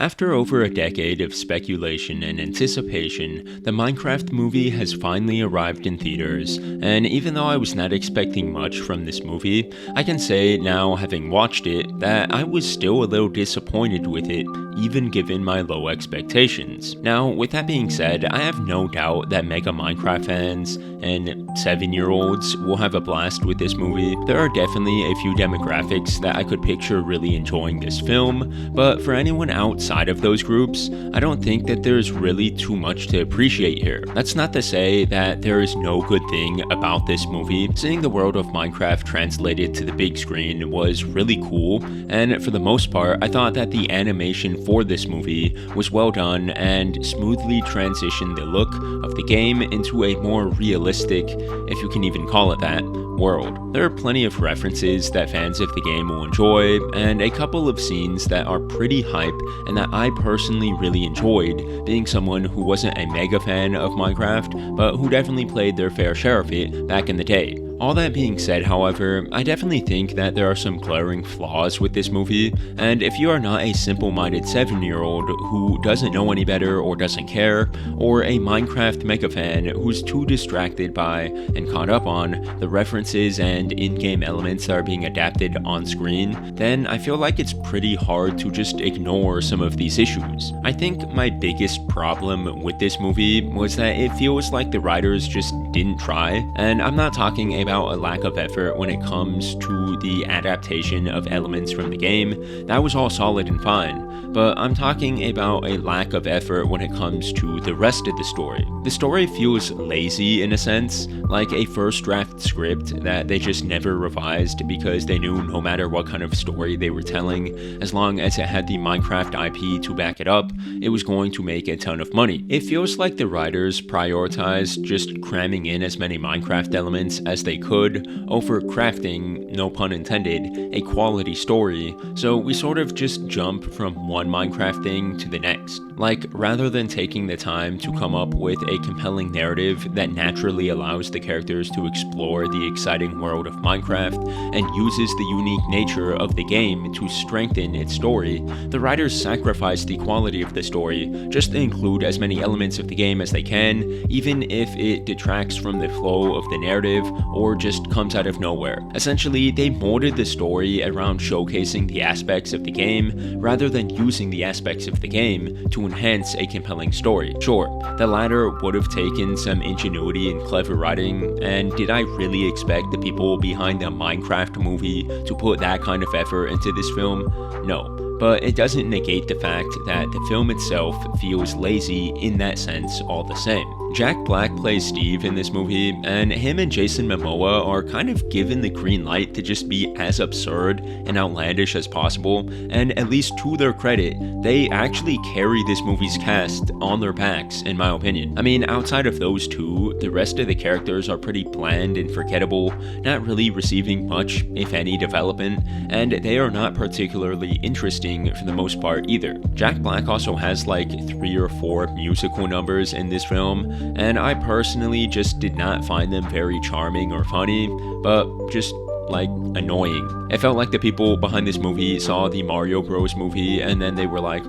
After over a decade of speculation and anticipation, the Minecraft movie has finally arrived in theaters, and even though I was not expecting much from this movie, I can say now, having watched it, that I was still a little disappointed with it, even given my low expectations. Now, with that being said, I have no doubt that mega Minecraft fans and 7-year-olds will have a blast with this movie. There are definitely a few demographics that I could picture really enjoying this film, but for anyone outside of those groups, I don't think that there's really too much to appreciate here. That's not to say that there is no good thing about this movie. Seeing the world of Minecraft translated to the big screen was really cool, and for the most part, I thought that the animation for this movie was well done and smoothly transitioned the look of the game into a more realistic, if you can even call it that, world. There are plenty of references that fans of the game will enjoy, and a couple of scenes that are pretty hype and that I personally really enjoyed, being someone who wasn't a mega fan of Minecraft, but who definitely played their fair share of it back in the day. All that being said, however, I definitely think that there are some glaring flaws with this movie, and if you are not a simple-minded 7-year-old who doesn't know any better or doesn't care, or a Minecraft mega fan who's too distracted by and caught up on the references and in-game elements that are being adapted on screen, then I feel like it's pretty hard to just ignore some of these issues. I think my biggest problem with this movie was that it feels like the writers just didn't try, and I'm not talking about a lack of effort when it comes to the adaptation of elements from the game. That was all solid and fine, but I'm talking about a lack of effort when it comes to the rest of the story. The story feels lazy in a sense, like a first draft script that they just never revised because they knew no matter what kind of story they were telling, as long as it had the Minecraft IP to back it up, it was going to make a ton of money. It feels like the writers prioritized just cramming in as many Minecraft elements as they could over crafting, no pun intended, a quality story, so we sort of just jump from one Minecraft thing to the next. Like, rather than taking the time to come up with a compelling narrative that naturally allows the characters to explore the exciting world of Minecraft and uses the unique nature of the game to strengthen its story, the writers sacrifice the quality of the story just to include as many elements of the game as they can, even if it detracts from the flow of the narrative or just comes out of nowhere. Essentially, they molded the story around showcasing the aspects of the game rather than using the aspects of the game to enhance a compelling story. Sure, the latter would have taken some ingenuity and clever writing, and did I really expect the people behind the Minecraft movie to put that kind of effort into this film? No. But it doesn't negate the fact that the film itself feels lazy in that sense all the same. Jack Black plays Steve in this movie, and him and Jason Momoa are kind of given the green light to just be as absurd and outlandish as possible, and at least to their credit, they actually carry this movie's cast on their backs, in my opinion. I mean, outside of those two, the rest of the characters are pretty bland and forgettable, not really receiving much, if any, development, and they are not particularly interesting for the most part either. Jack Black also has like 3 or 4 musical numbers in this film, and I personally just did not find them very charming or funny, but just like annoying. It felt like the people behind this movie saw the Mario Bros movie and then they were like,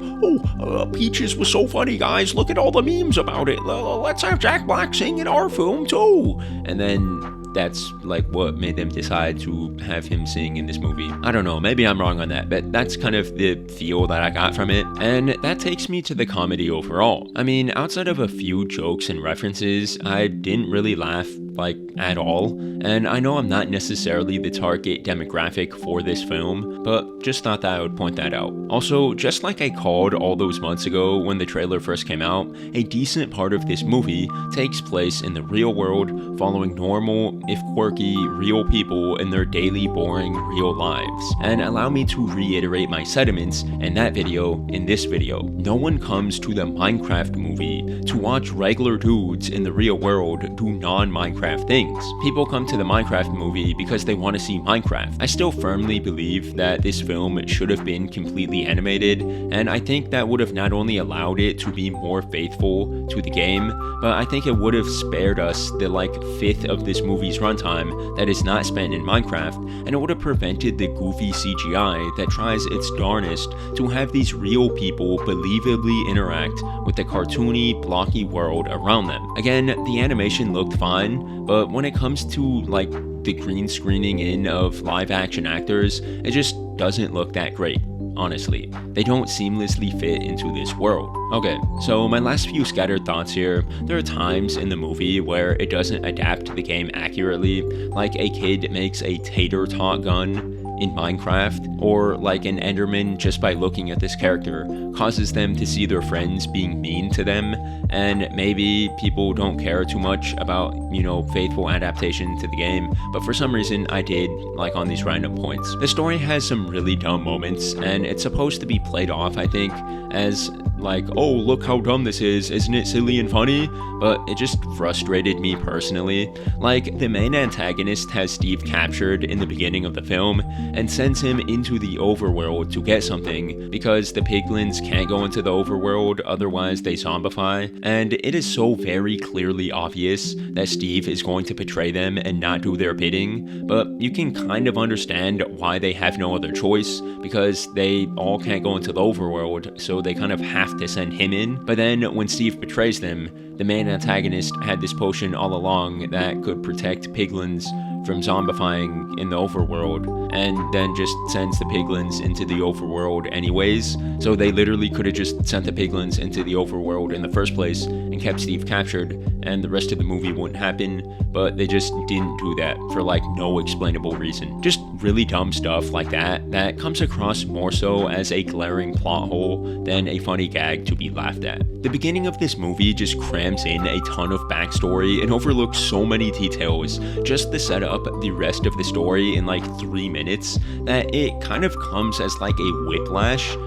Peaches was so funny, guys, look at all the memes about it, let's have Jack Black sing in our film too. And then that's like what made them decide to have him sing in this movie. I don't know, maybe I'm wrong on that, but that's kind of the feel that I got from it. And that takes me to the comedy overall. I mean, outside of a few jokes and references, I didn't really laugh like at all, and I know I'm not necessarily the target demographic for this film, but just thought that I would point that out. Also, just like I called all those months ago when the trailer first came out, a decent part of this movie takes place in the real world, following normal, if quirky, real people in their daily boring real lives. And allow me to reiterate my sentiments in that video in this video. No one comes to the Minecraft movie to watch regular dudes in the real world do non-Minecraft Minecraft things. People come to the Minecraft movie because they want to see Minecraft. I still firmly believe that this film should have been completely animated, and I think that would have not only allowed it to be more faithful to the game, but I think it would have spared us the fifth of this movie's runtime that is not spent in Minecraft, and it would have prevented the goofy CGI that tries its darnest to have these real people believably interact with the cartoony, blocky world around them. Again, the animation looked fine, but when it comes to the green screening in of live action actors, it just doesn't look that great. Honestly, they don't seamlessly fit into this world. Okay, so my last few scattered thoughts here. There are times in the movie where it doesn't adapt the game accurately, like a kid makes a tater tot gun in Minecraft, or an Enderman, just by looking at this character, causes them to see their friends being mean to them, and maybe people don't care too much about, faithful adaptation to the game, but for some reason I did, on these random points. The story has some really dumb moments, and it's supposed to be played off, I think, as oh, look how dumb this is, isn't it silly and funny? But it just frustrated me personally. The main antagonist has Steve captured in the beginning of the film and sends him into the overworld to get something, because the piglins can't go into the overworld, otherwise they zombify, and it is so very clearly obvious that Steve is going to betray them and not do their bidding, but you can kind of understand why they have no other choice, because they all can't go into the overworld, so they kind of have to send him in. But then when Steve betrays them, the main antagonist had this potion all along that could protect piglins from zombifying in the overworld, and then just sends the piglins into the overworld anyways. So they literally could have just sent the piglins into the overworld in the first place and kept Steve captured, and the rest of the movie wouldn't happen, but they just didn't do that for no explainable reason. Just really dumb stuff like that comes across more so as a glaring plot hole than a funny gag to be laughed at. The beginning of this movie just crams in a ton of backstory and overlooks so many details just to set up the rest of the story in 3 minutes that it kind of comes as a whiplash.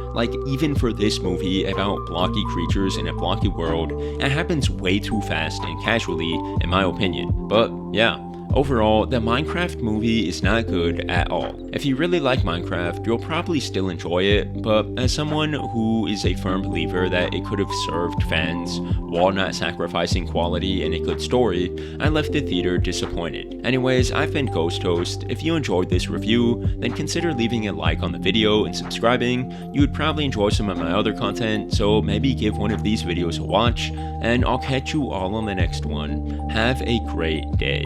Even for this movie about blocky creatures in a blocky world, it happens way too fast and casually, in my opinion. But yeah, overall, the Minecraft movie is not good at all. If you really like Minecraft, you'll probably still enjoy it, but as someone who is a firm believer that it could have served fans while not sacrificing quality and a good story, I left the theater disappointed. Anyways, I've been Ghost Toast. If you enjoyed this review, then consider leaving a like on the video and subscribing. You would probably enjoy some of my other content, so maybe give one of these videos a watch, and I'll catch you all on the next one. Have a great day.